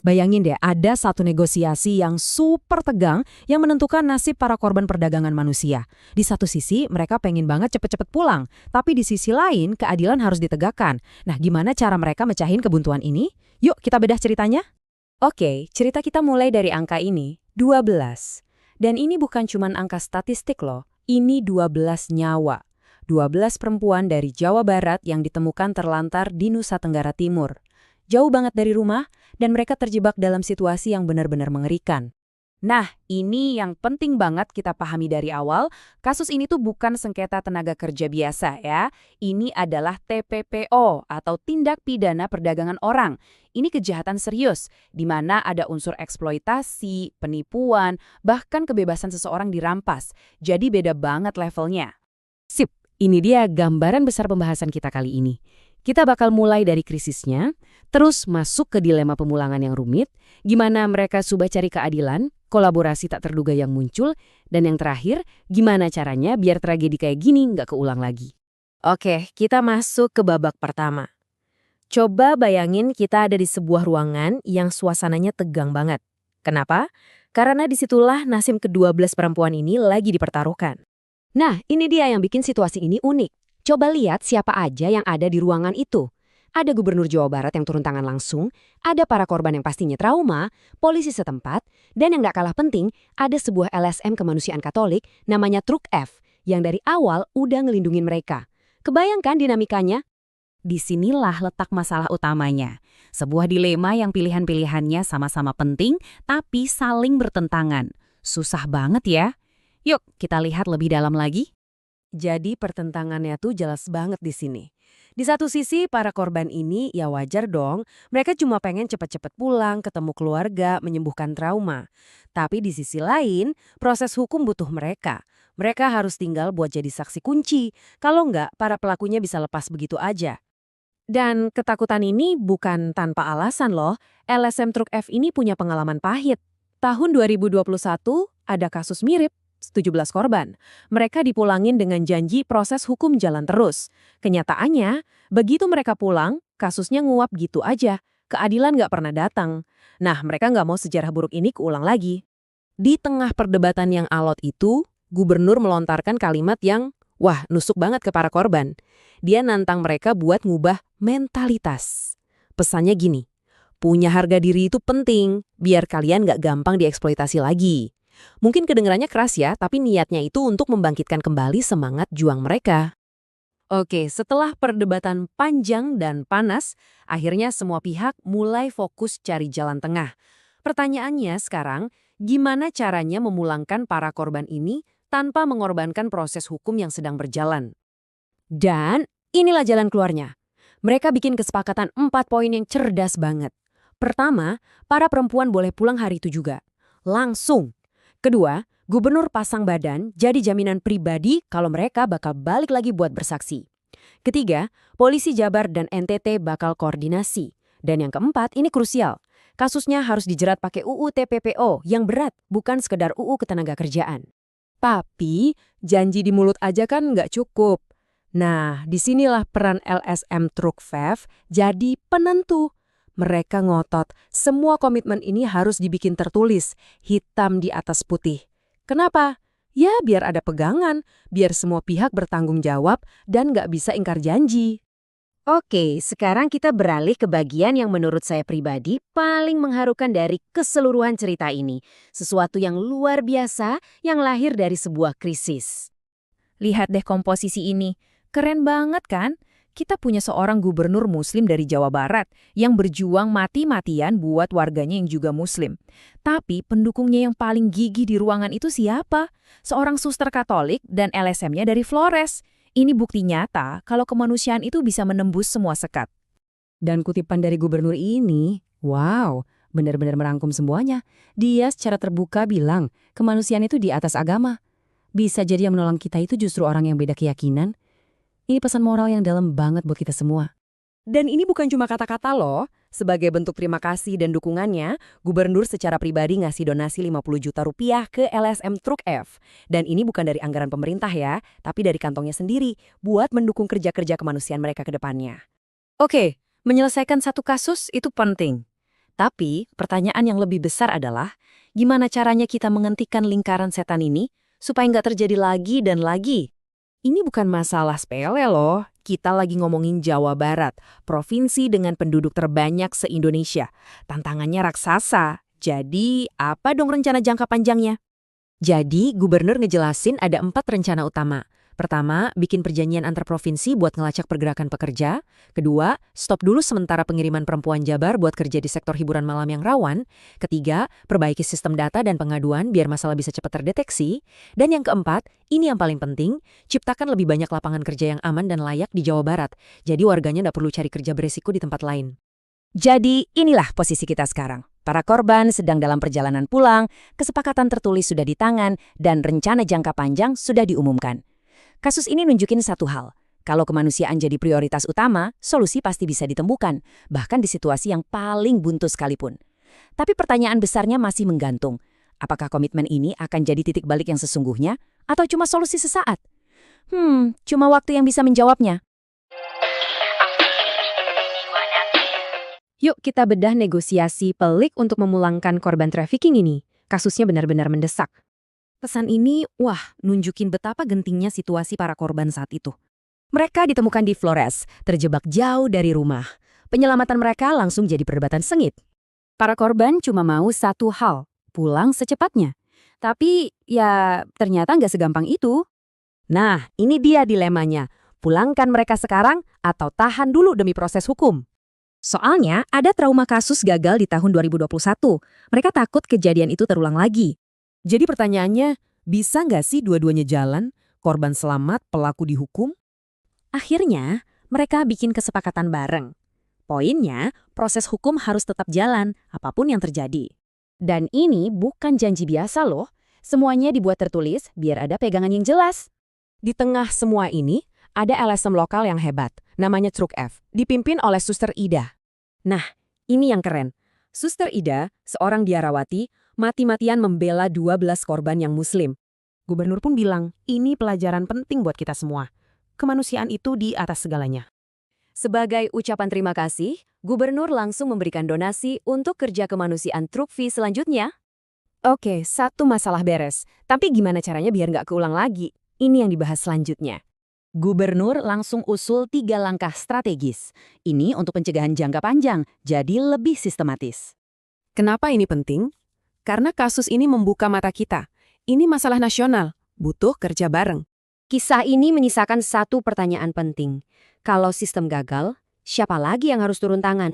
Bayangin deh, ada satu negosiasi yang super tegang yang menentukan nasib para korban perdagangan manusia. Di satu sisi, mereka pengen banget cepet-cepet pulang. Tapi di sisi lain, keadilan harus ditegakkan. Nah, gimana cara mereka mecahin kebuntuan ini? Yuk, kita bedah ceritanya. Oke, cerita kita mulai dari angka ini, 12. Dan ini bukan cuma angka statistik loh, ini 12 nyawa. 12 perempuan dari Jawa Barat yang ditemukan terlantar di Nusa Tenggara Timur. Jauh banget dari rumah, dan mereka terjebak dalam situasi yang benar-benar mengerikan. Nah, ini yang penting banget kita pahami dari awal. Kasus ini tuh bukan sengketa tenaga kerja biasa ya. Ini adalah TPPO atau tindak pidana perdagangan orang. Ini kejahatan serius, di mana ada unsur eksploitasi, penipuan, bahkan kebebasan seseorang dirampas. Jadi beda banget levelnya. Sip, ini dia gambaran besar pembahasan kita kali ini. Kita bakal mulai dari krisisnya, terus masuk ke dilema pemulangan yang rumit, gimana mereka coba cari keadilan, kolaborasi tak terduga yang muncul, dan yang terakhir, gimana caranya biar tragedi kayak gini nggak keulang lagi. Oke, kita masuk ke babak pertama. Coba bayangin kita ada di sebuah ruangan yang suasananya tegang banget. Kenapa? Karena disitulah nasib ke-12 perempuan ini lagi dipertaruhkan. Nah, ini dia yang bikin situasi ini unik. Coba lihat siapa aja yang ada di ruangan itu. Ada Gubernur Jawa Barat yang turun tangan langsung, ada para korban yang pastinya trauma, polisi setempat, dan yang gak kalah penting, ada sebuah LSM kemanusiaan Katolik namanya Truk F yang dari awal udah ngelindungin mereka. Kebayangkan dinamikanya? Disinilah letak masalah utamanya. Sebuah dilema yang pilihan-pilihannya sama-sama penting, tapi saling bertentangan. Susah banget ya. Yuk, kita lihat lebih dalam lagi. Jadi pertentangannya tuh jelas banget di sini. Di satu sisi para korban ini ya wajar dong, mereka cuma pengen cepet-cepet pulang, ketemu keluarga, menyembuhkan trauma. Tapi di sisi lain, proses hukum butuh mereka. Mereka harus tinggal buat jadi saksi kunci, kalau enggak para pelakunya bisa lepas begitu aja. Dan ketakutan ini bukan tanpa alasan loh, LSM Truk F ini punya pengalaman pahit. Tahun 2021 ada kasus mirip. 17 korban. Mereka dipulangin dengan janji proses hukum jalan terus. Kenyataannya, begitu mereka pulang, kasusnya nguap gitu aja. Keadilan nggak pernah datang. Nah, mereka nggak mau sejarah buruk ini keulang lagi. Di tengah perdebatan yang alot itu, gubernur melontarkan kalimat yang, wah, nusuk banget ke para korban. Dia nantang mereka buat ngubah mentalitas. Pesannya gini, punya harga diri itu penting, biar kalian nggak gampang dieksploitasi lagi. Mungkin kedengarannya keras ya, tapi niatnya itu untuk membangkitkan kembali semangat juang mereka. Oke, setelah perdebatan panjang dan panas, akhirnya semua pihak mulai fokus cari jalan tengah. Pertanyaannya sekarang, gimana caranya memulangkan para korban ini tanpa mengorbankan proses hukum yang sedang berjalan? Dan inilah jalan keluarnya. Mereka bikin kesepakatan 4 poin yang cerdas banget. Pertama, para perempuan boleh pulang hari itu juga. Langsung. Kedua, gubernur pasang badan jadi jaminan pribadi kalau mereka bakal balik lagi buat bersaksi. Ketiga, polisi Jabar dan NTT bakal koordinasi. Dan yang keempat, ini krusial. Kasusnya harus dijerat pakai UU TPPO yang berat, bukan sekedar UU Ketenagakerjaan. Tapi, janji di mulut aja kan nggak cukup. Nah, disinilah peran LSM Truk F jadi penentu. Mereka ngotot, semua komitmen ini harus dibikin tertulis, hitam di atas putih. Kenapa? Ya biar ada pegangan, biar semua pihak bertanggung jawab dan nggak bisa ingkar janji. Oke, sekarang kita beralih ke bagian yang menurut saya pribadi paling mengharukan dari keseluruhan cerita ini. Sesuatu yang luar biasa yang lahir dari sebuah krisis. Lihat deh komposisi ini, keren banget kan? Kita punya seorang gubernur muslim dari Jawa Barat yang berjuang mati-matian buat warganya yang juga muslim. Tapi pendukungnya yang paling gigih di ruangan itu siapa? Seorang suster Katolik dan LSM-nya dari Flores. Ini bukti nyata kalau kemanusiaan itu bisa menembus semua sekat. Dan kutipan dari gubernur ini, wow, benar-benar merangkum semuanya. Dia secara terbuka bilang, kemanusiaan itu di atas agama. Bisa jadi yang menolong kita itu justru orang yang beda keyakinan. Ini pesan moral yang dalam banget buat kita semua. Dan ini bukan cuma kata-kata loh. Sebagai bentuk terima kasih dan dukungannya, gubernur secara pribadi ngasih donasi 50 juta rupiah ke LSM Truk F. Dan ini bukan dari anggaran pemerintah ya, tapi dari kantongnya sendiri buat mendukung kerja-kerja kemanusiaan mereka ke depannya. Oke, menyelesaikan satu kasus itu penting. Tapi, pertanyaan yang lebih besar adalah, gimana caranya kita menghentikan lingkaran setan ini supaya nggak terjadi lagi dan lagi? Ini bukan masalah sepele loh. Kita lagi ngomongin Jawa Barat, provinsi dengan penduduk terbanyak se-Indonesia. Tantangannya raksasa. Jadi, apa dong rencana jangka panjangnya? Jadi, gubernur ngejelasin ada 4 rencana utama. Pertama, bikin perjanjian antar provinsi buat ngelacak pergerakan pekerja. Kedua, stop dulu sementara pengiriman perempuan Jabar buat kerja di sektor hiburan malam yang rawan. Ketiga, perbaiki sistem data dan pengaduan biar masalah bisa cepat terdeteksi. Dan yang keempat, ini yang paling penting, ciptakan lebih banyak lapangan kerja yang aman dan layak di Jawa Barat. Jadi warganya nggak perlu cari kerja beresiko di tempat lain. Jadi, inilah posisi kita sekarang. Para korban sedang dalam perjalanan pulang, kesepakatan tertulis sudah di tangan, dan rencana jangka panjang sudah diumumkan. Kasus ini nunjukin satu hal. Kalau kemanusiaan jadi prioritas utama, solusi pasti bisa ditemukan, bahkan di situasi yang paling buntu sekalipun. Tapi pertanyaan besarnya masih menggantung. Apakah komitmen ini akan jadi titik balik yang sesungguhnya, atau cuma solusi sesaat? Cuma waktu yang bisa menjawabnya. Yuk kita bedah negosiasi pelik untuk memulangkan korban trafficking ini. Kasusnya benar-benar mendesak. Pesan ini, nunjukin betapa gentingnya situasi para korban saat itu. Mereka ditemukan di Flores, terjebak jauh dari rumah. Penyelamatan mereka langsung jadi perdebatan sengit. Para korban cuma mau satu hal, pulang secepatnya. Tapi, ternyata nggak segampang itu. Nah, ini dia dilemanya. Pulangkan mereka sekarang atau tahan dulu demi proses hukum. Soalnya, ada trauma kasus gagal di tahun 2021. Mereka takut kejadian itu terulang lagi. Jadi pertanyaannya, bisa nggak sih dua-duanya jalan? Korban selamat, pelaku dihukum? Akhirnya, mereka bikin kesepakatan bareng. Poinnya, proses hukum harus tetap jalan, apapun yang terjadi. Dan ini bukan janji biasa loh. Semuanya dibuat tertulis biar ada pegangan yang jelas. Di tengah semua ini, ada LSM lokal yang hebat, namanya Truk F, dipimpin oleh Suster Ida. Nah, ini yang keren. Suster Ida, seorang biarawati, mati-matian membela 12 korban yang muslim. Gubernur pun bilang, ini pelajaran penting buat kita semua. Kemanusiaan itu di atas segalanya. Sebagai ucapan terima kasih, gubernur langsung memberikan donasi untuk kerja kemanusiaan Truk V selanjutnya. Oke, satu masalah beres. Tapi gimana caranya biar nggak keulang lagi? Ini yang dibahas selanjutnya. Gubernur langsung usul 3 langkah strategis. Ini untuk pencegahan jangka panjang, jadi lebih sistematis. Kenapa ini penting? Karena kasus ini membuka mata kita. Ini masalah nasional, butuh kerja bareng. Kisah ini menyisakan satu pertanyaan penting. Kalau sistem gagal, siapa lagi yang harus turun tangan?